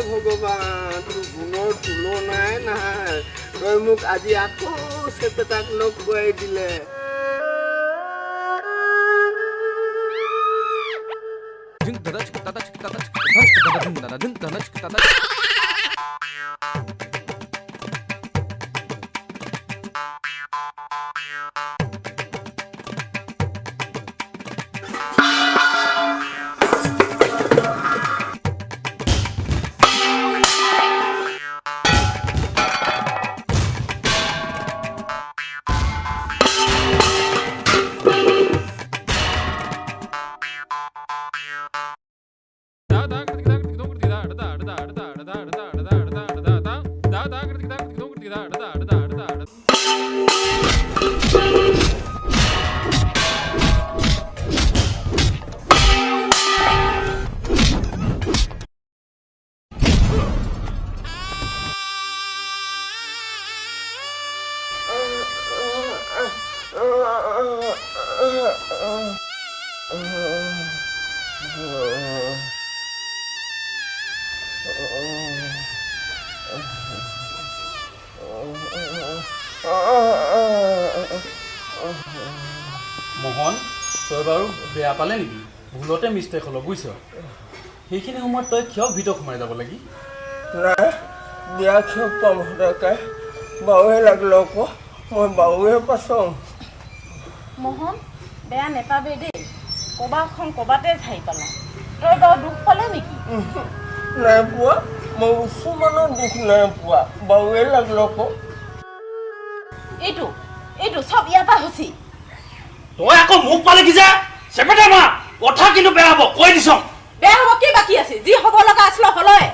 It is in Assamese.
ভগৱান তোৰ গুণৰ তুলনাই নাই তই মোক আজি আকৌ চেপেটাক লগুৱাই দিলে মোহন তই বাৰু বেয়া পালে নেকি ভুলতে মিষ্টেক হল বুজিছ সেইখিনি সময়ত তই কিয় ভিতৰত সোমাই যাব লাগি নাই বিয়া কিয় পাম সদাকে বাউহে লাগিলে আকৌ মই বাউহে পাছম মোহন বেয়া নেপাবে দেই কবাখন কবাতে ঠাই পালা তই বাৰু দুখ পালে নেকি নাই পোৱা মই কিছুমানৰ দুখ নাই পোৱা বাউহে লাগিলে আকৌ এইটো এইটো চব ইয়াৰ পৰা হৈছি তই আকৌ মুখ পালে কি যা চেপেটা মা কথা কিন্তু বেয়া হ'ব কৈ দিছ বেয়া হ'ব কি বাকী আছে যি হ'ব লগা আছিল হলয়